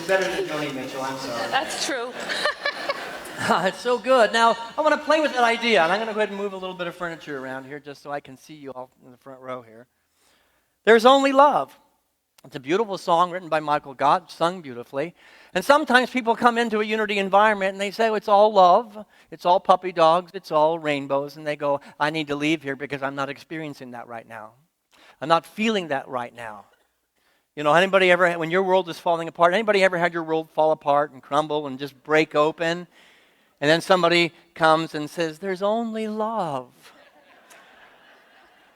better than Joni Mitchell, I'm sorry. That's true. It's so good. Now, I want to play with that idea, and I'm going to go ahead and move a little bit of furniture around here just so I can see you all in the front row here. There's only love. It's a beautiful song written by Michael Gott, sung beautifully. And sometimes people come into a Unity environment and they say, oh, it's all love, it's all puppy dogs, it's all rainbows. And they go, I need to leave here because I'm not experiencing that right now. I'm not feeling that right now. You know, anybody ever, when your world is falling apart, anybody ever had your world fall apart and crumble and just break open? And then somebody comes and says, there's only love.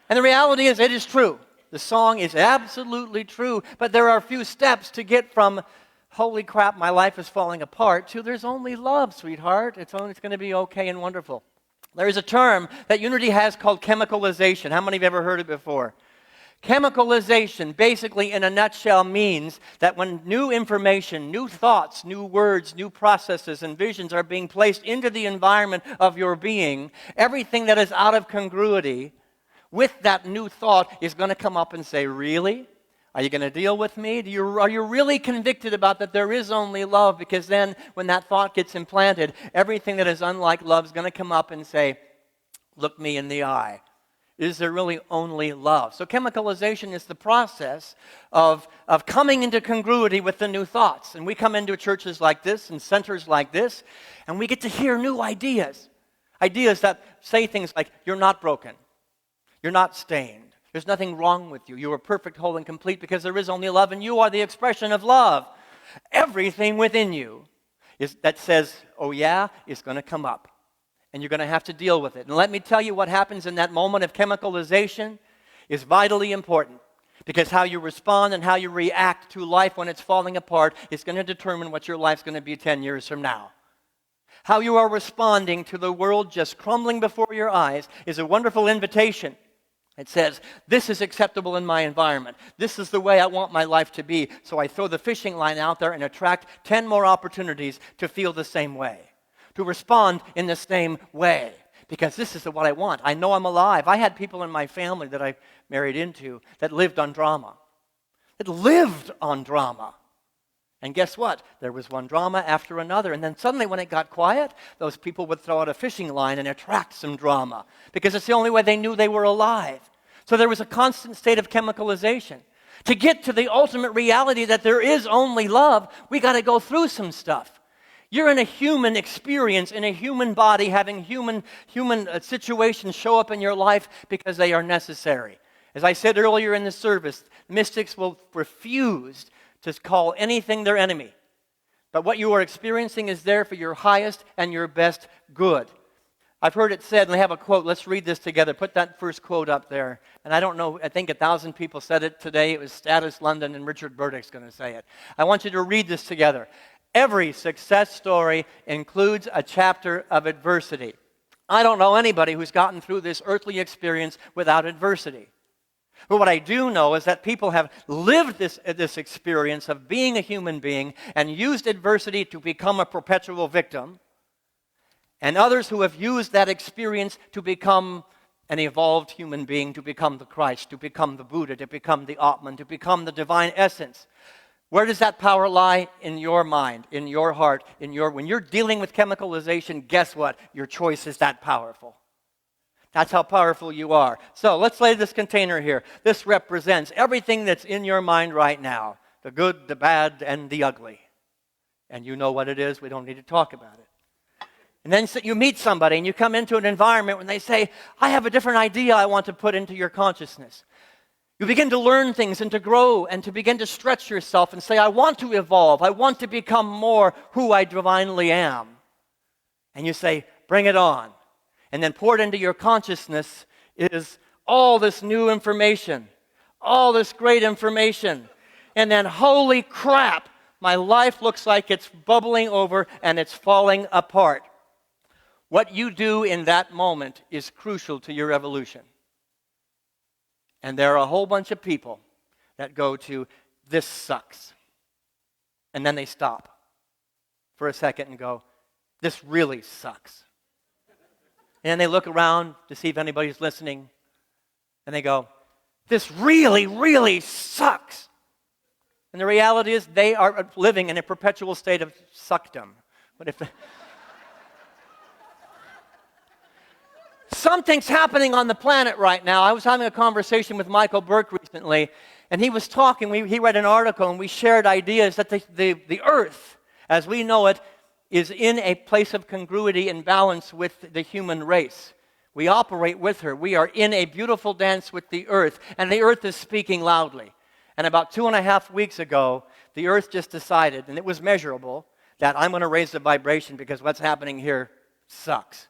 And the reality is, it is true. The song is absolutely true, but there are a few steps to get from, holy crap, my life is falling apart, to there's only love, sweetheart. It's going to be okay and wonderful. There is a term that Unity has called chemicalization. How many have ever heard it before? Chemicalization, basically in a nutshell, means that when new information, new thoughts, new words, new processes and visions are being placed into the environment of your being, everything that is out of congruity with that new thought is going to come up and say, really? Are you going to deal with me? Are you really convicted about that there is only love? Because then when that thought gets implanted, everything that is unlike love is going to come up and say, look me in the eye. Is there really only love? So chemicalization is the process of coming into congruity with the new thoughts. And we come into churches like this and centers like this, and we get to hear new ideas. Ideas that say things like, you're not broken. You're not stained. There's nothing wrong with you. You are perfect, whole, and complete because there is only love, and you are the expression of love. Everything within you that says, oh yeah, is going to come up. And you're going to have to deal with it. And let me tell you, what happens in that moment of chemicalization is vitally important, because how you respond and how you react to life when it's falling apart is going to determine what your life's going to be 10 years from now. How you are responding to the world just crumbling before your eyes is a wonderful invitation. It says, this is acceptable in my environment. This is the way I want my life to be. So I throw the fishing line out there and attract 10 more opportunities to feel the same way, to respond in the same way, because this is what I want. I know I'm alive. I had people in my family that I married into that lived on drama. It lived on drama. And guess what? There was one drama after another. And then suddenly when it got quiet, those people would throw out a fishing line and attract some drama, because it's the only way they knew they were alive. So there was a constant state of chemicalization. To get to the ultimate reality that there is only love, we got to go through some stuff. You're in a human experience, in a human body, having human situations show up in your life because they are necessary. As I said earlier in the service, mystics will refuse to call anything their enemy. But what you are experiencing is there for your highest and your best good. I've heard it said, and I have a quote. Let's read this together. Put that first quote up there. And I don't know, I think 1,000 people said it today. It was Status London, and Richard Burdick's going to say it. I want you to read this together. Every success story includes a chapter of adversity. I don't know anybody who's gotten through this earthly experience without adversity. But what I do know is that people have lived this experience of being a human being and used adversity to become a perpetual victim, and others who have used that experience to become an evolved human being, to become the Christ, to become the Buddha, to become the Atman, to become the divine essence. Where does that power lie? In your mind, in your heart, when you're dealing with chemicalization, guess what? Your choice is that powerful. That's how powerful you are. So let's lay this container here. This represents everything that's in your mind right now. The good, the bad, and the ugly. And you know what it is. We don't need to talk about it. And then you meet somebody and you come into an environment when they say, I have a different idea I want to put into your consciousness. You begin to learn things and to grow and to begin to stretch yourself and say, I want to evolve. I want to become more who I divinely am. And you say, bring it on. And then poured into your consciousness is all this new information, all this great information. And then, holy crap, my life looks like it's bubbling over and it's falling apart. What you do in that moment is crucial to your evolution. And there are a whole bunch of people that go to, this sucks. And then they stop for a second and go, this really sucks. And then they look around to see if anybody's listening. And they go, this really, really sucks. And the reality is they are living in a perpetual state of suckdom. But if something's happening on the planet right now. I was having a conversation with Michael Burke recently, and he was talking. He read an article, and we shared ideas that the earth, as we know it, is in a place of congruity and balance with the human race. We operate with her. We are in a beautiful dance with the earth, and the earth is speaking loudly. And about 2.5 weeks ago, the earth just decided, and it was measurable, that I'm going to raise the vibration because what's happening here sucks.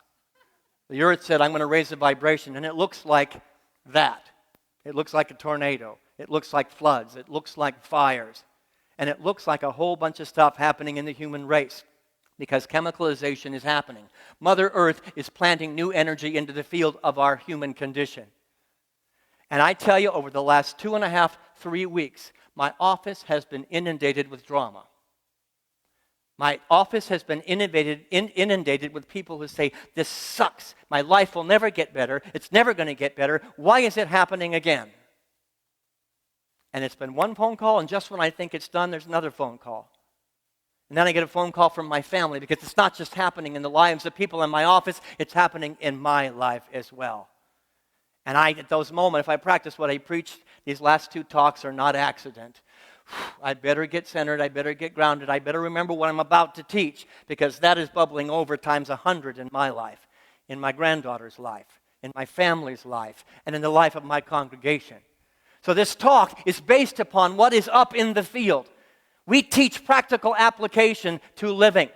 The earth said, I'm going to raise the vibration, and it looks like that. It looks like a tornado. It looks like floods. It looks like fires. And it looks like a whole bunch of stuff happening in the human race because chemicalization is happening. Mother Earth is planting new energy into the field of our human condition. And I tell you, over the last 2.5, 3 weeks, my office has been inundated with drama. My office has been inundated with people who say, this sucks. My life will never get better. It's never going to get better. Why is it happening again? And it's been one phone call, and just when I think it's done, there's another phone call. And then I get a phone call from my family because it's not just happening in the lives of people in my office, it's happening in my life as well. And at those moments, if I practice what I preached, these last 2 talks are not accident. I'd better get centered, I better get grounded, I better remember what I'm about to teach, because that is bubbling over times 100 in my life, in my granddaughter's life, in my family's life, and in the life of my congregation. So this talk is based upon what is up in the field. We teach practical application to living.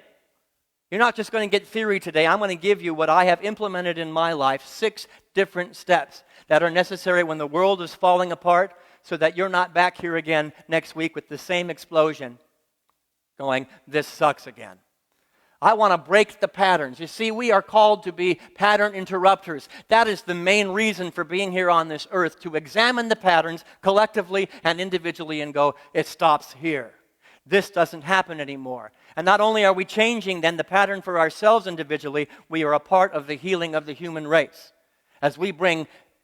You're not just going to get theory today. I'm going to give you what I have implemented in my life, 6 different steps that are necessary when the world is falling apart, so that you're not back here again next week with the same explosion going, this sucks again. I want to break the patterns. You see, we are called to be pattern interrupters. That is the main reason for being here on this earth, to examine the patterns collectively and individually and go, it stops here. This doesn't happen anymore. And not only are we changing then the pattern for ourselves individually, we are a part of the healing of the human race. As we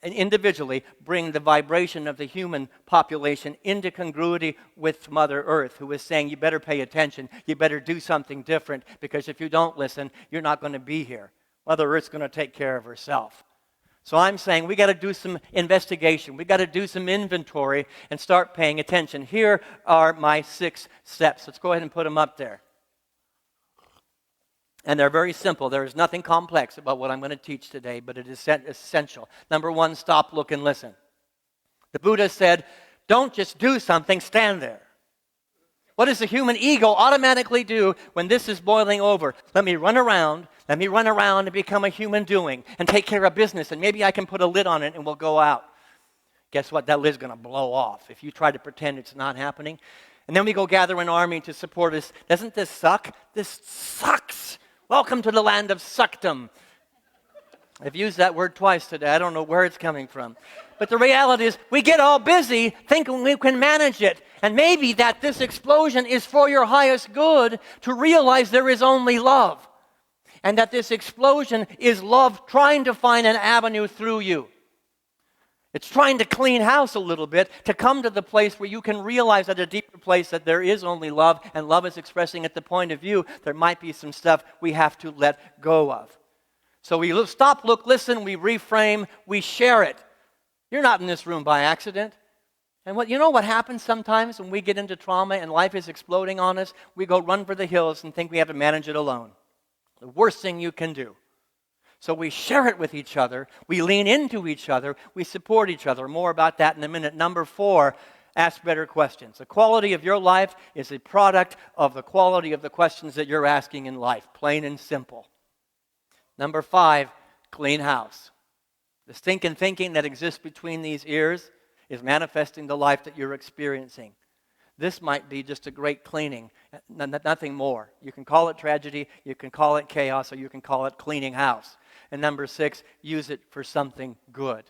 individually bring the vibration of the human population into congruity with Mother Earth, who is saying, you better pay attention, you better do something different, because if you don't listen, you're not going to be here. Mother Earth's going to take care of herself. So I'm saying we got to do some investigation, we got to do some inventory and start paying attention. Here are my 6 steps. Let's go ahead and put them up there. And they're very simple. There is nothing complex about what I'm going to teach today, but it is essential. Number 1, stop, look, and listen. The Buddha said, don't just do something, stand there. What does the human ego automatically do when this is boiling over? Let me run around and become a human doing and take care of business, and maybe I can put a lid on it and we'll go out. Guess what? That lid's going to blow off if you try to pretend it's not happening. And then we go gather an army to support us. Doesn't this suck? This sucks. Welcome to the land of suckdom. I've used that word twice today. I don't know where it's coming from. But the reality is we get all busy thinking we can manage it. And maybe that this explosion is for your highest good, to realize there is only love. And that this explosion is love trying to find an avenue through you. It's trying to clean house a little bit to come to the place where you can realize at a deeper place that there is only love, and love is expressing at the point of view there might be some stuff we have to let go of. So we stop, look, listen, we reframe, we share it. You're not in this room by accident. And you know what happens sometimes when we get into trauma and life is exploding on us? We go run for the hills and think we have to manage it alone. The worst thing you can do. So we share it with each other, we lean into each other, we support each other. More about that in a minute. Number 4, ask better questions. The quality of your life is a product of the quality of the questions that you're asking in life, plain and simple. Number 5, clean house. The stinking thinking that exists between these ears is manifesting the life that you're experiencing. This might be just a great cleaning, nothing more. You can call it tragedy, you can call it chaos, or you can call it cleaning house. And number 6, use it for something good.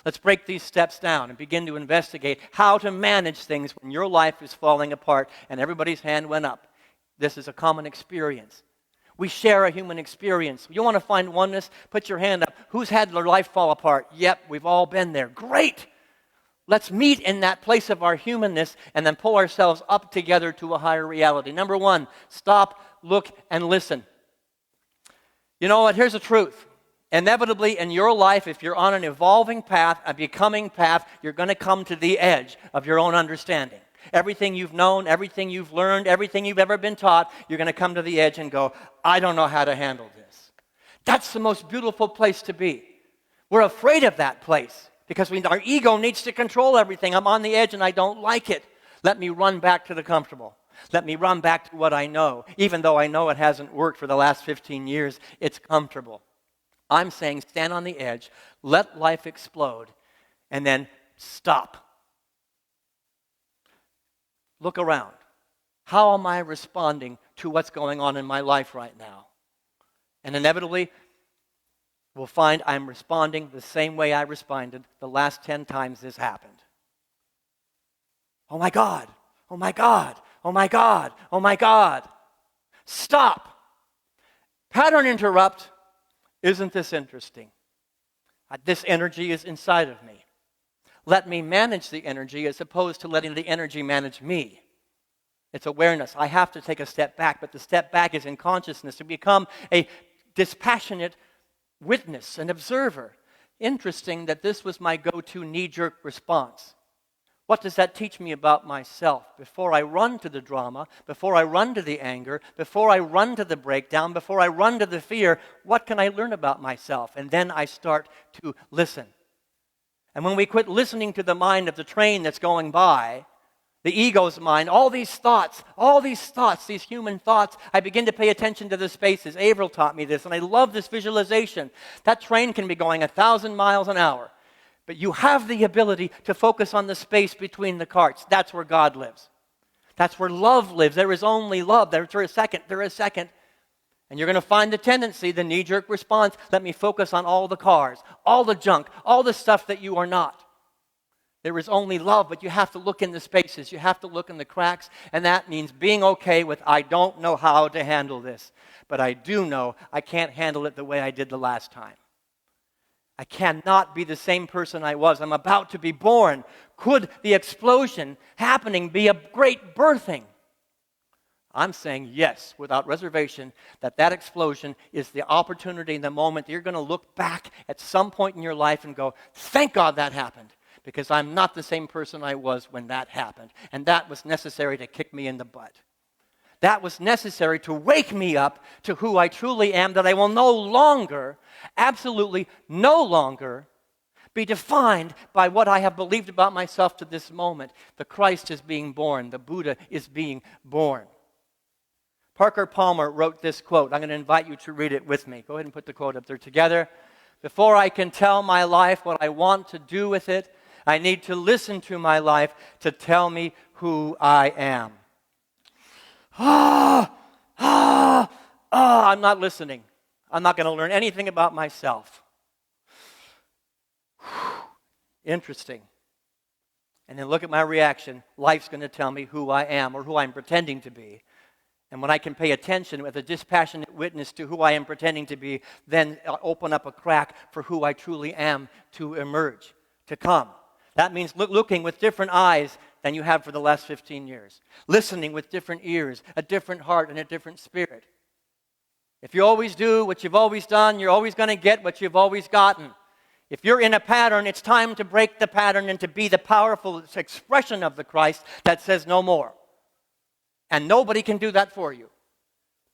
Let's break these steps down and begin to investigate how to manage things when your life is falling apart and everybody's hand went up. This is a common experience. We share a human experience. You want to find oneness? Put your hand up. Who's had their life fall apart? Yep, we've all been there. Great! Let's meet in that place of our humanness and then pull ourselves up together to a higher reality. Number one, stop, look, and listen. You know what? Here's the truth. Inevitably in your life, if you're on an evolving path, a becoming path, you're going to come to the edge of your own understanding. Everything you've known, everything you've learned, everything you've ever been taught, you're going to come to the edge and go, I don't know how to handle this. That's the most beautiful place to be. We're afraid of that place because our ego needs to control everything. I'm on the edge and I don't like it. Let me run back to the comfortable. Let me run back to what I know. Even though I know it hasn't worked for the last 15 years, it's comfortable. I'm saying stand on the edge, let life explode, and then stop. Look around. How am I responding to what's going on in my life right now? And inevitably, we'll find I'm responding the same way I responded the last 10 times this happened. Oh my God, oh my God, oh my God, oh my God. Stop. Pattern interrupt. Isn't this interesting? This energy is inside of me. Let me manage the energy as opposed to letting the energy manage me. It's awareness. I have to take a step back, but the step back is in consciousness to become a dispassionate witness, an observer. Interesting that this was my go-to knee-jerk response. What does that teach me about myself? Before I run to the drama, before I run to the anger, before I run to the breakdown, before I run to the fear, what can I learn about myself? And then I start to listen. And when we quit listening to the mind of the train that's going by, the ego's mind, all these thoughts, these human thoughts, I begin to pay attention to the spaces. Averill taught me this, and I love this visualization. That train can be going 1,000 miles an hour. But you have the ability to focus on the space between the carts. That's where God lives. That's where love lives. There is only love. There is a second. And you're going to find the tendency, the knee-jerk response, let me focus on all the cars, all the junk, all the stuff that you are not. There is only love, but you have to look in the spaces. You have to look in the cracks. And that means being okay with, I don't know how to handle this. But I do know I can't handle it the way I did the last time. I cannot be the same person I was. I'm about to be born. Could the explosion happening be a great birthing? I'm saying yes, without reservation, that explosion is the opportunity and the moment that you're going to look back at some point in your life and go, thank God that happened, because I'm not the same person I was when that happened. And that was necessary to kick me in the butt. That was necessary to wake me up to who I truly am, that I will no longer, absolutely no longer, be defined by what I have believed about myself to this moment. The Christ is being born. The Buddha is being born. Parker Palmer wrote this quote. I'm going to invite you to read it with me. Go ahead and put the quote up there together. Before I can tell my life what I want to do with it, I need to listen to my life to tell me who I am. I'm not listening. I'm not going to learn anything about myself. Interesting. And then look at my reaction. Life's going to tell me who I am or who I'm pretending to be. And when I can pay attention with a dispassionate witness to who I am pretending to be, then I'll open up a crack for who I truly am to emerge, to come. That means looking with different eyes than you have for the last 15 years. Listening with different ears, a different heart, and a different spirit. If you always do what you've always done, you're always going to get what you've always gotten. If you're in a pattern, it's time to break the pattern and to be the powerful expression of the Christ that says no more. And nobody can do that for you.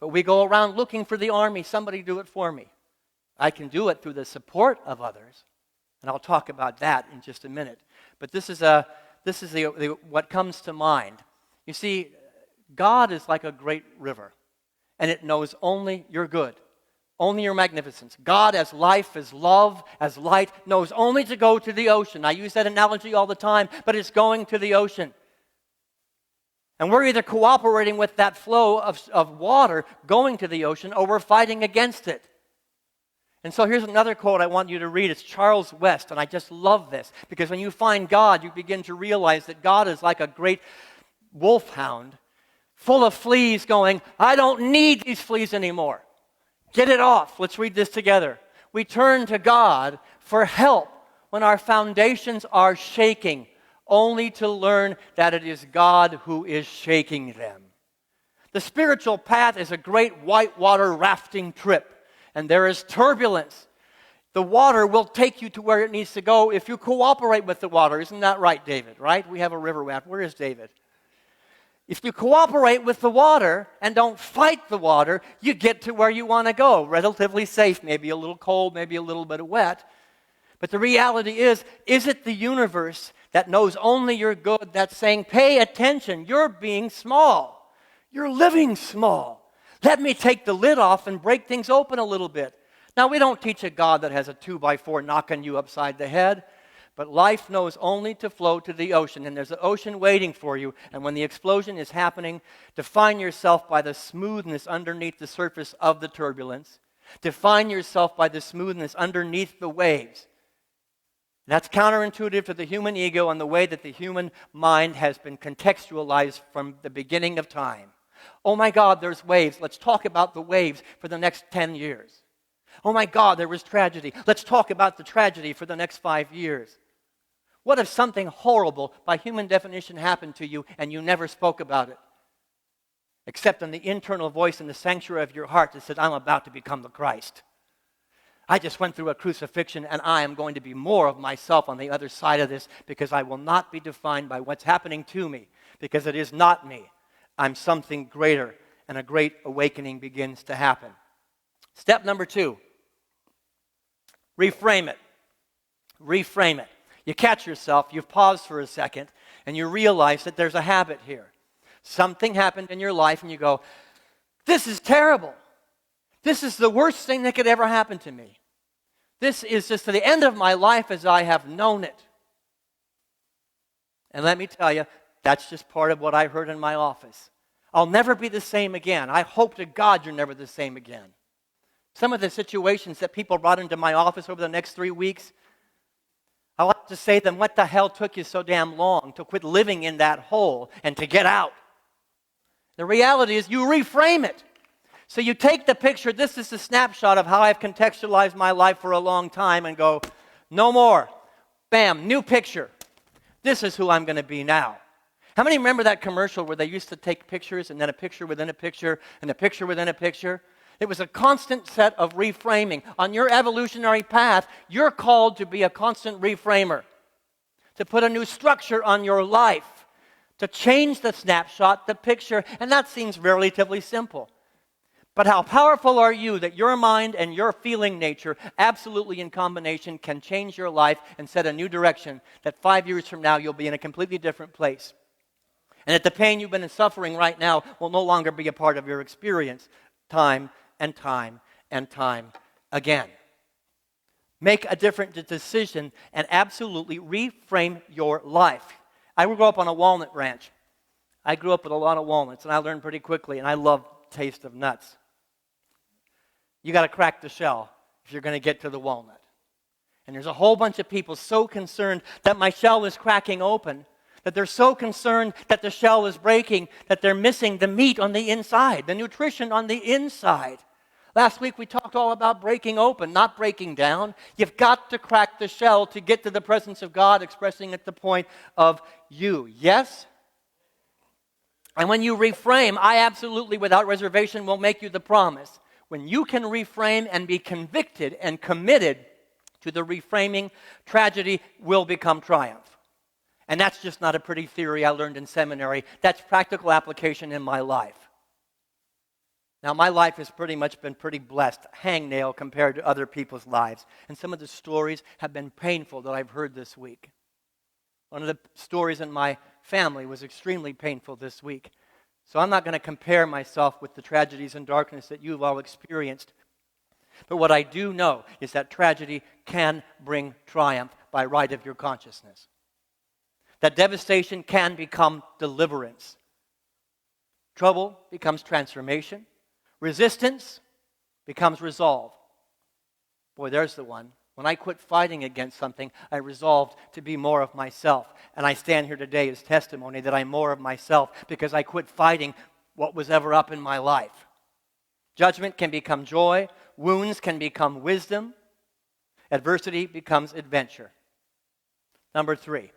But we go around looking for the army. Somebody do it for me. I can do it through the support of others. And I'll talk about that in just a minute. But this is what comes to mind. You see, God is like a great river, and it knows only your good, only your magnificence. God, as life, as love, as light, knows only to go to the ocean. I use that analogy all the time, but it's going to the ocean. And we're either cooperating with that flow of water going to the ocean, or we're fighting against it. And so here's another quote I want you to read. It's Charles West, and I just love this, because when you find God, you begin to realize that God is like a great wolfhound full of fleas going, I don't need these fleas anymore. Get it off. Let's read this together. We turn to God for help when our foundations are shaking. only to learn that it is God who is shaking them. The spiritual path is a great whitewater rafting trip, and there is turbulence. The water will take you to where it needs to go if you cooperate with the water. Isn't that right, David? Right? We have a river raft. Where is David? If you cooperate with the water and don't fight the water, you get to where you want to go. Relatively safe, maybe a little cold, maybe a little bit of wet. But the reality is it the universe that knows only your good that's saying, pay attention, you're being small. You're living small. Let me take the lid off and break things open a little bit. Now, we don't teach a God that has a 2x4 knocking you upside the head. But life knows only to flow to the ocean, and there's an ocean waiting for you. And when the explosion is happening, define yourself by the smoothness underneath the surface of the turbulence. Define yourself by the smoothness underneath the waves. And that's counterintuitive to the human ego and the way that the human mind has been contextualized from the beginning of time. Oh my God, there's waves. Let's talk about the waves for the next 10 years. Oh my God, there was tragedy. Let's talk about the tragedy for the next 5 years. What if something horrible, by human definition, happened to you and you never spoke about it? Except in the internal voice in the sanctuary of your heart that said, I'm about to become the Christ. I just went through a crucifixion and I am going to be more of myself on the other side of this because I will not be defined by what's happening to me because it is not me. I'm something greater and a great awakening begins to happen. Step number 2, reframe it. Reframe it. You catch yourself, you've paused for a second, and you realize that there's a habit here. Something happened in your life, and you go, this is terrible. This is the worst thing that could ever happen to me. This is just the end of my life as I have known it. And let me tell you, that's just part of what I heard in my office. I'll never be the same again. I hope to God you're never the same again. Some of the situations that people brought into my office over the next 3 weeks, I like to say to them, what the hell took you so damn long to quit living in that hole and to get out? The reality is you reframe it. So you take the picture, this is a snapshot of how I've contextualized my life for a long time and go, no more. Bam, new picture. This is who I'm going to be now. How many remember that commercial where they used to take pictures and then a picture within a picture and a picture within a picture? It was a constant set of reframing. On your evolutionary path, you're called to be a constant reframer, to put a new structure on your life, to change the snapshot, the picture, and that seems relatively simple. But how powerful are you that your mind and your feeling nature, absolutely in combination, can change your life and set a new direction that 5 years from now you'll be in a completely different place. And that the pain you've been suffering right now will no longer be a part of your experience time and time and time again. Make a different decision and absolutely reframe your life. I grew up on a walnut ranch. I grew up with a lot of walnuts, and I learned pretty quickly, and I love the taste of nuts. You got to crack the shell if you're going to get to the walnut. And there's a whole bunch of people so concerned that my shell is cracking open, that they're so concerned that the shell is breaking, that they're missing the meat on the inside, the nutrition on the inside. Last week we talked all about breaking open, not breaking down. You've got to crack the shell to get to the presence of God expressing at the point of you. Yes? And when you reframe, I absolutely, without reservation, will make you the promise. When you can reframe and be convicted and committed to the reframing, tragedy will become triumph. And that's just not a pretty theory I learned in seminary. That's practical application in my life. Now, my life has pretty much been pretty blessed, hangnail compared to other people's lives. And some of the stories have been painful that I've heard this week. One of the stories in my family was extremely painful this week. So I'm not going to compare myself with the tragedies and darkness that you've all experienced. But what I do know is that tragedy can bring triumph by right of your consciousness. That devastation can become deliverance. Trouble becomes transformation. Resistance becomes resolve. Boy, there's the one. When I quit fighting against something, I resolved to be more of myself. And I stand here today as testimony that I'm more of myself because I quit fighting what was ever up in my life. Judgment can become joy. Wounds can become wisdom. Adversity becomes adventure. Number 3,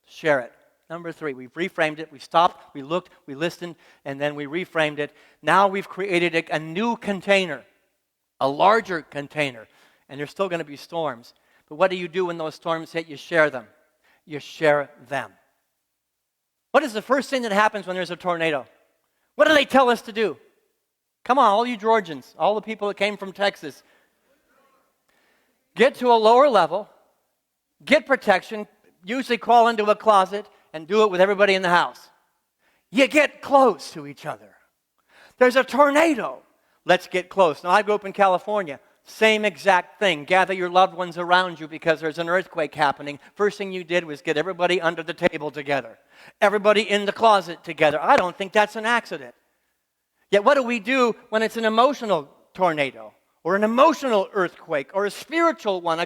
share it. Number 3, we've reframed it. We stopped, we looked, we listened, and then we reframed it. Now we've created a new container, a larger container. And there's still going to be storms. But what do you do when those storms hit? You share them. You share them. What is the first thing that happens when there's a tornado? What do they tell us to do? Come on, all you Georgians, all the people that came from Texas. Get to a lower level, get protection, usually crawl into a closet, and do it with everybody in the house. You get close to each other. There's a tornado. Let's get close. Now, I grew up in California. Same exact thing. Gather your loved ones around you because there's an earthquake happening. First thing you did was get everybody under the table together. Everybody in the closet together. I don't think that's an accident. Yet what do we do when it's an emotional tornado or an emotional earthquake or a spiritual one?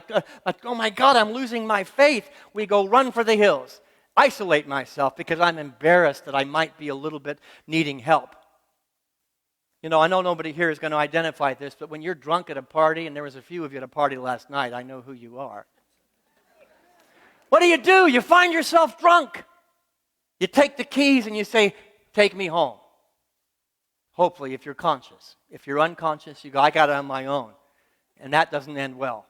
Oh my God, I'm losing my faith. We go run for the hills. Isolate myself because I'm embarrassed that I might be a little bit needing help. You know, I know nobody here is going to identify this, but when you're drunk at a party, and there was a few of you at a party last night, I know who you are. What do? You find yourself drunk. You take the keys and you say, take me home. Hopefully, if you're conscious. If you're unconscious, you go, I got it on my own. And that doesn't end well.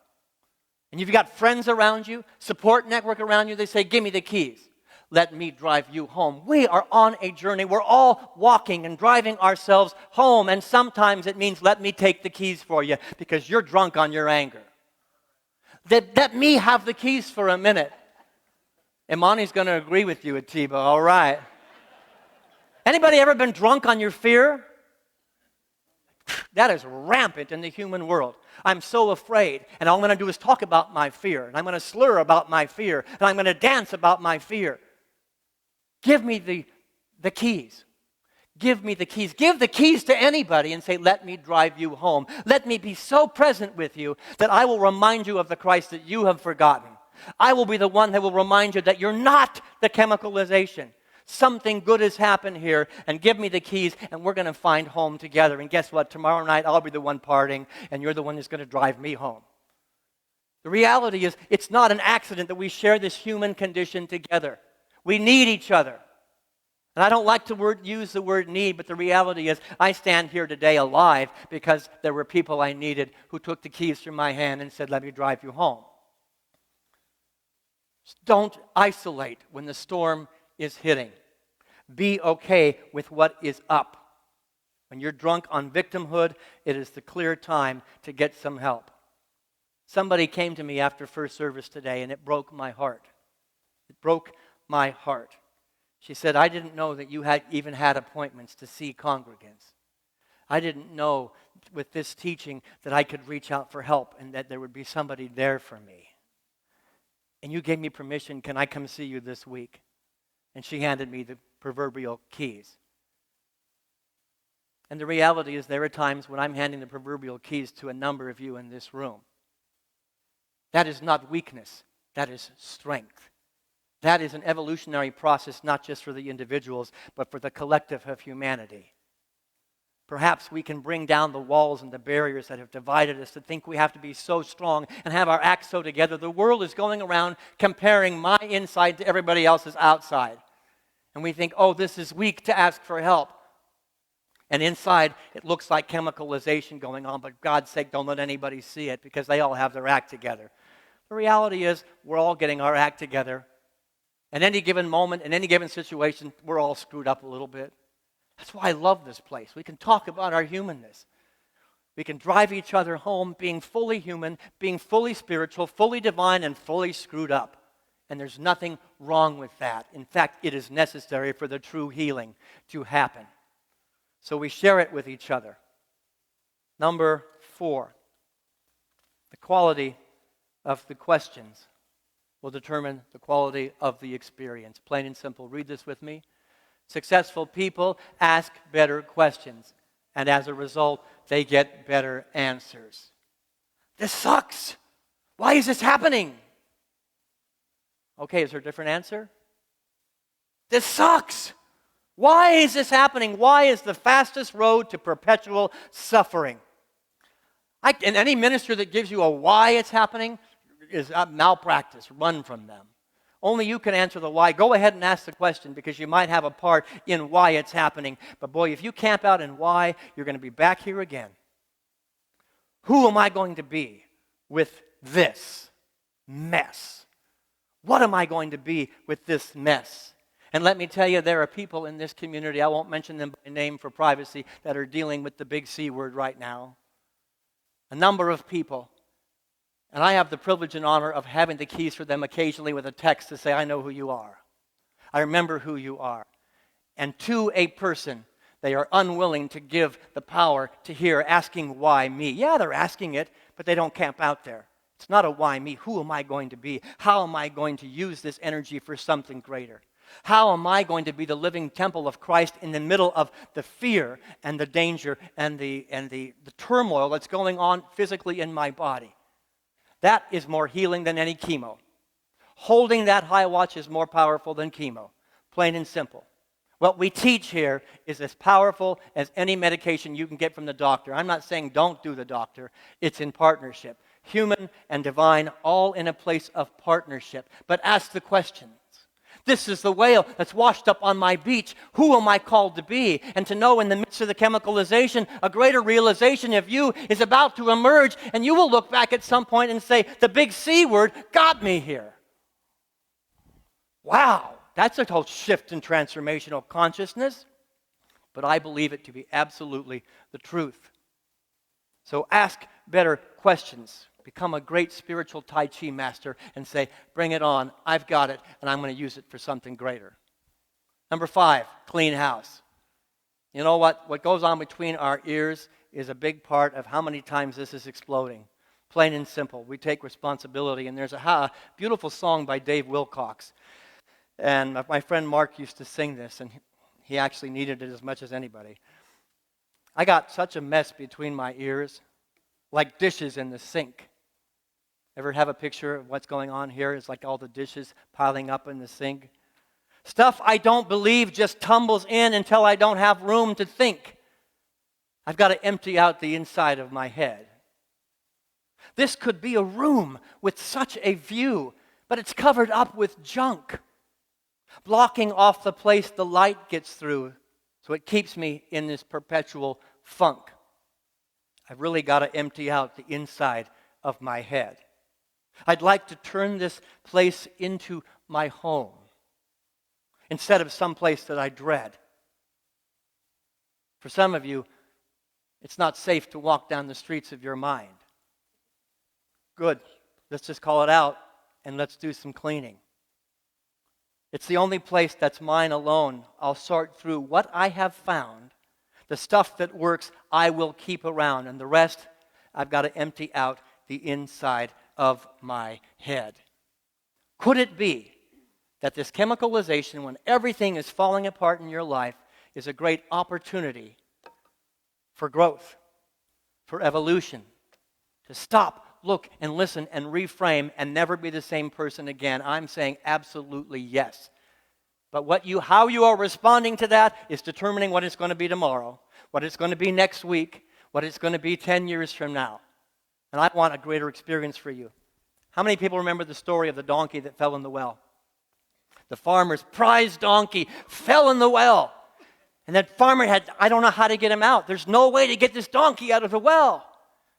And you've got friends around you, support network around you, they say, give me the keys. Let me drive you home. We are on a journey. We're all walking and driving ourselves home. And sometimes it means let me take the keys for you because you're drunk on your anger. Let me have the keys for a minute. Imani's going to agree with you, Atiba. All right. Anybody ever been drunk on your fear? That is rampant in the human world. I'm so afraid. And all I'm going to do is talk about my fear. And I'm going to slur about my fear. And I'm going to dance about my fear. Give me the keys. Give me the keys. Give the keys to anybody and say, let me drive you home. Let me be so present with you that I will remind you of the Christ that you have forgotten. I will be the one that will remind you that you're not the chemicalization. Something good has happened here, and give me the keys, and we're going to find home together. And guess what? Tomorrow night, I'll be the one partying, and you're the one who's going to drive me home. The reality is, it's not an accident that we share this human condition together. We need each other. And I don't like to use the word need, but the reality is I stand here today alive because there were people I needed who took the keys from my hand and said, let me drive you home. Don't isolate when the storm is hitting. Be okay with what is up. When you're drunk on victimhood, it is the clear time to get some help. Somebody came to me after first service today, and it broke my heart. It broke my heart. She said, I didn't know that you had even had appointments to see congregants. I didn't know with this teaching that I could reach out for help and that there would be somebody there for me. And you gave me permission, can I come see you this week? And she handed me the proverbial keys. And the reality is there are times when I'm handing the proverbial keys to a number of you in this room. That is not weakness. That is strength. That is an evolutionary process not just for the individuals, but for the collective of humanity. Perhaps we can bring down the walls and the barriers that have divided us to think we have to be so strong and have our acts so together. The world is going around comparing my inside to everybody else's outside. And we think, oh, this is weak to ask for help. And inside, it looks like chemicalization going on, but for God's sake, don't let anybody see it because they all have their act together. The reality is, we're all getting our act together. At any given moment, in any given situation, we're all screwed up a little bit. That's why I love this place. We can talk about our humanness. We can drive each other home being fully human, being fully spiritual, fully divine, and fully screwed up. And there's nothing wrong with that. In fact, it is necessary for the true healing to happen. So we share it with each other. Number 4, the quality of the questions will determine the quality of the experience. Plain and simple. Read this with me. Successful people ask better questions, and as a result, they get better answers. This sucks. Why is this happening? Okay, is there a different answer? This sucks. Why is this happening? Why is the fastest road to perpetual suffering? And any minister that gives you a why it's happening is malpractice. Run from them. Only you can answer the why. Go ahead and ask the question because you might have a part in why it's happening. But boy, if you camp out in why, you're going to be back here again. Who am I going to be with this mess? What am I going to be with this mess? And let me tell you, there are people in this community, I won't mention them by name for privacy, that are dealing with the big C word right now. A number of people. And I have the privilege and honor of having the keys for them occasionally with a text to say, I know who you are. I remember who you are. And to a person, they are unwilling to give the power to hear, asking, why me? Yeah, they're asking it, but they don't camp out there. It's not a why me. Who am I going to be? How am I going to use this energy for something greater? How am I going to be the living temple of Christ in the middle of the fear and the danger and the turmoil that's going on physically in my body? That is more healing than any chemo. Holding that high watch is more powerful than chemo, plain and simple. What we teach here is as powerful as any medication you can get from the doctor. I'm not saying don't do the doctor. It's in partnership. Human and divine, all in a place of partnership. But ask the questions. This is the whale that's washed up on my beach. Who am I called to be? And to know in the midst of the chemicalization, a greater realization of you is about to emerge, and you will look back at some point and say, the big C word got me here. Wow, that's a whole shift in transformational consciousness. But I believe it to be absolutely the truth. So ask better questions. Become a great spiritual Tai Chi master and say, bring it on, I've got it, and I'm going to use it for something greater. Number 5, clean house. You know what goes on between our ears is a big part of how many times this is exploding. Plain and simple. We take responsibility, and there's a beautiful song by Dave Wilcox. And my friend Mark used to sing this, and he actually needed it as much as anybody. I got such a mess between my ears, like dishes in the sink. Ever have a picture of what's going on here? It's like all the dishes piling up in the sink. Stuff I don't believe just tumbles in until I don't have room to think. I've got to empty out the inside of my head. This could be a room with such a view, but it's covered up with junk, blocking off the place the light gets through, so it keeps me in this perpetual funk. I've really got to empty out the inside of my head. I'd like to turn this place into my home instead of some place that I dread. For some of you, it's not safe to walk down the streets of your mind. Good. Let's just call it out and let's do some cleaning. It's the only place that's mine alone. I'll sort through what I have found. The stuff that works, I will keep around. And the rest, I've got to empty out the inside of my head. Could it be that this chemicalization, when everything is falling apart in your life, is a great opportunity for growth, for evolution, to stop, look, and listen, and reframe, and never be the same person again? I'm saying absolutely yes. But how you are responding to that is determining what it's going to be tomorrow, what it's going to be next week, what it's going to be 10 years from now. And I want a greater experience for you. How many people remember the story of the donkey that fell in the well? The farmer's prized donkey fell in the well. And that farmer I don't know how to get him out. There's no way to get this donkey out of the well.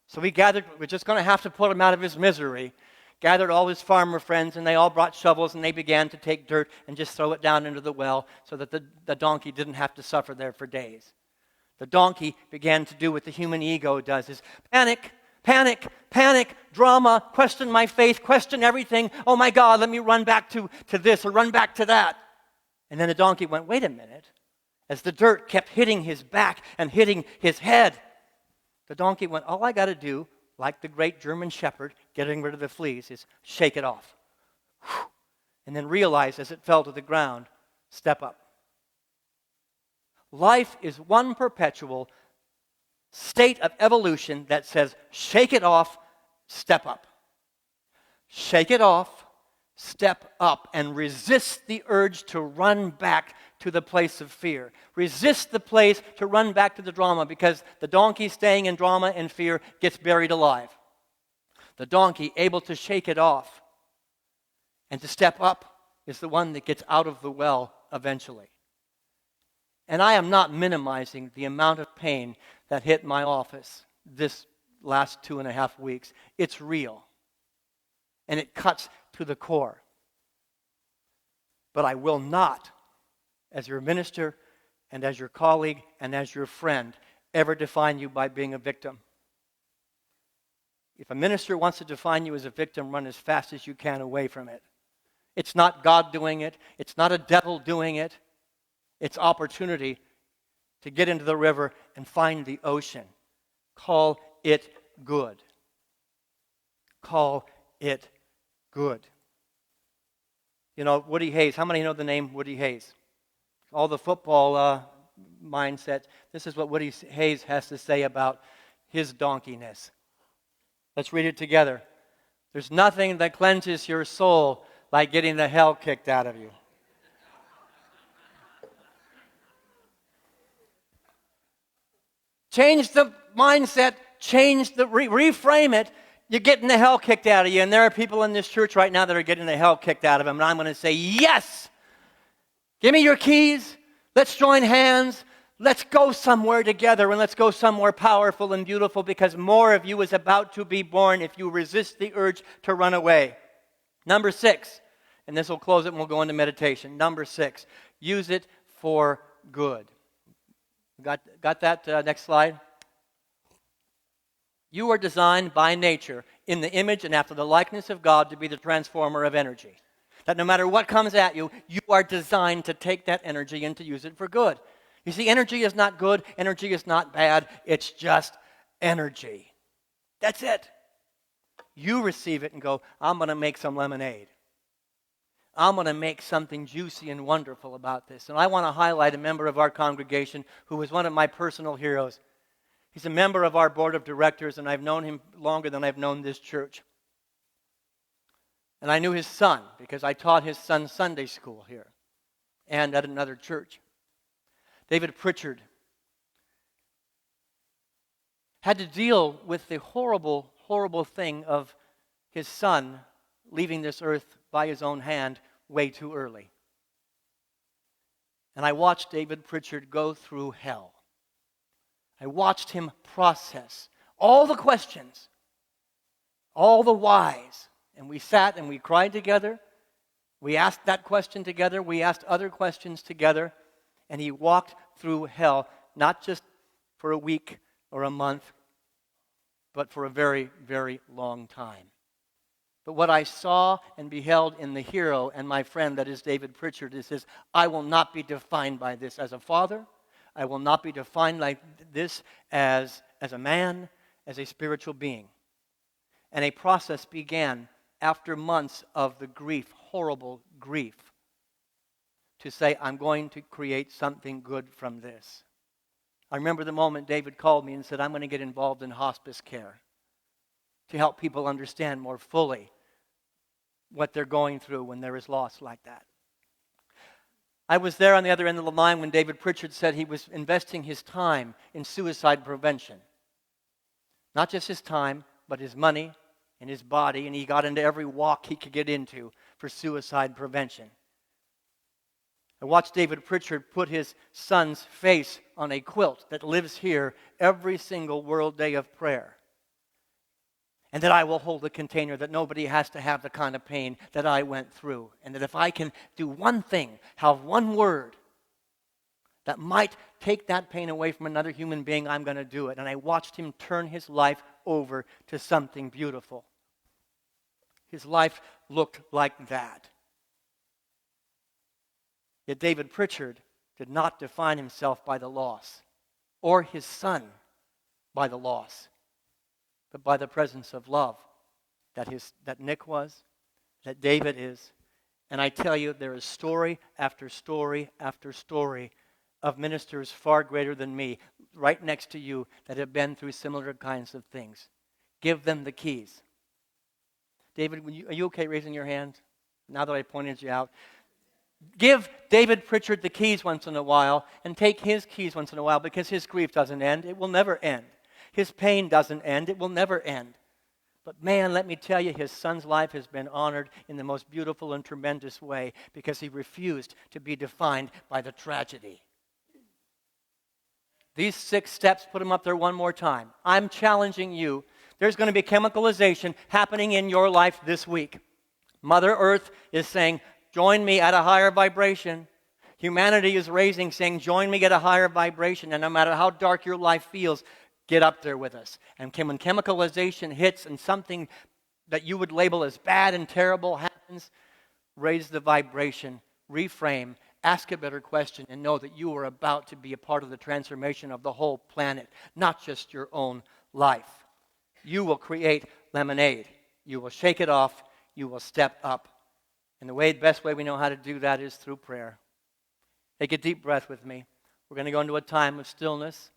So we're just going to have to put him out of his misery. Gathered all his farmer friends, and they all brought shovels, and they began to take dirt and just throw it down into the well so that the donkey didn't have to suffer there for days. The donkey began to do what the human ego does, is panic, drama, question my faith, question everything. Oh my God, let me run back to this or run back to that. And then the donkey went, wait a minute. As the dirt kept hitting his back and hitting his head, the donkey went, all I got to do, like the great German shepherd getting rid of the fleas, is shake it off. And then realize as it fell to the ground, step up. Life is one perpetual state of evolution that says, shake it off, step up. Shake it off, step up, and resist the urge to run back to the place of fear. Resist the place to run back to the drama, because the donkey staying in drama and fear gets buried alive. The donkey able to shake it off and to step up is the one that gets out of the well eventually. And I am not minimizing the amount of pain that hit my office this last 2.5 weeks. It's real. And it cuts to the core. But I will not, as your minister and as your colleague and as your friend, ever define you by being a victim. If a minister wants to define you as a victim, run as fast as you can away from it. It's not God doing it. It's not a devil doing it. It's opportunity to get into the river and find the ocean. Call it good. Call it good. You know, Woody Hayes. How many know the name Woody Hayes? All the football mindsets. This is what Woody Hayes has to say about his donkeyness. Let's read it together. There's nothing that cleanses your soul like getting the hell kicked out of you. Change the mindset, reframe it. You're getting the hell kicked out of you. And there are people in this church right now that are getting the hell kicked out of them. And I'm going to say, yes! Give me your keys. Let's join hands. Let's go somewhere together, and let's go somewhere powerful and beautiful, because more of you is about to be born if you resist the urge to run away. Number 6, and this will close it and we'll go into meditation. Number 6, use it for good. Got that? Next slide. You are designed by nature in the image and after the likeness of God to be the transformer of energy. That no matter what comes at you, you are designed to take that energy and to use it for good. You see, energy is not good, energy is not bad, it's just energy. That's it. You receive it and go, I'm going to make some lemonade. I'm going to make something juicy and wonderful about this. And I want to highlight a member of our congregation who was one of my personal heroes. He's a member of our board of directors, and I've known him longer than I've known this church. And I knew his son because I taught his son Sunday school here and at another church. David Pritchard had to deal with the horrible, horrible thing of his son leaving this earth by his own hand way too early. And I watched David Pritchard go through hell. I watched him process all the questions, all the whys. And we sat and we cried together. We asked that question together. We asked other questions together. And he walked through hell, not just for a week or a month, but for a very, very long time. But what I saw and beheld in the hero and my friend that is David Pritchard is this: I will not be defined by this as a father. I will not be defined like this as a man, as a spiritual being. And a process began after months of the grief, horrible grief, to say, I'm going to create something good from this. I remember the moment David called me and said, I'm going to get involved in hospice care to help people understand more fully what they're going through when there is loss like that. I was there on the other end of the line when David Pritchard said he was investing his time in suicide prevention. Not just his time, but his money and his body, and he got into every walk he could get into for suicide prevention. I watched David Pritchard put his son's face on a quilt that lives here every single World Day of Prayer. And that I will hold a container that nobody has to have the kind of pain that I went through. And that if I can do one thing, have one word that might take that pain away from another human being, I'm going to do it. And I watched him turn his life over to something beautiful. His life looked like that. Yet David Pritchard did not define himself by the loss, or his son by the loss, but by the presence of love that Nick was, that David is. And I tell you, there is story after story after story of ministers far greater than me, right next to you, that have been through similar kinds of things. Give them the keys. David, are you okay raising your hand? Now that I pointed you out. Give David Pritchard the keys once in a while, and take his keys once in a while, because his grief doesn't end. It will never end. His pain doesn't end. It will never end. But man, let me tell you, his son's life has been honored in the most beautiful and tremendous way because he refused to be defined by the tragedy. These 6 steps, put them up there one more time. I'm challenging you. There's going to be chemicalization happening in your life this week. Mother Earth is saying, join me at a higher vibration. Humanity is raising, saying, join me at a higher vibration. And no matter how dark your life feels, get up there with us. And when chemicalization hits and something that you would label as bad and terrible happens, raise the vibration, reframe, ask a better question, and know that you are about to be a part of the transformation of the whole planet, not just your own life. You will create lemonade. You will shake it off. You will step up. And the best way we know how to do that is through prayer. Take a deep breath with me. We're going to go into a time of stillness.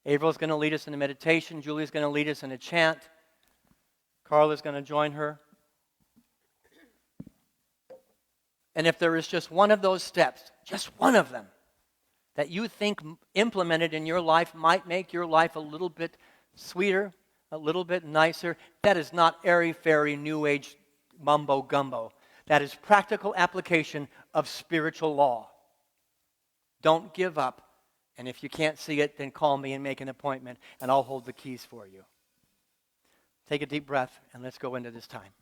April's going to lead us in a meditation. Julie's going to lead us in a chant. Carla's going to join her. And if there is just one of those steps, just one of them, that you think implemented in your life might make your life a little bit sweeter, a little bit nicer, that is not airy-fairy, new age mumbo-gumbo. That is practical application of spiritual law. Don't give up. And if you can't see it, then call me and make an appointment, and I'll hold the keys for you. Take a deep breath, and let's go into this time.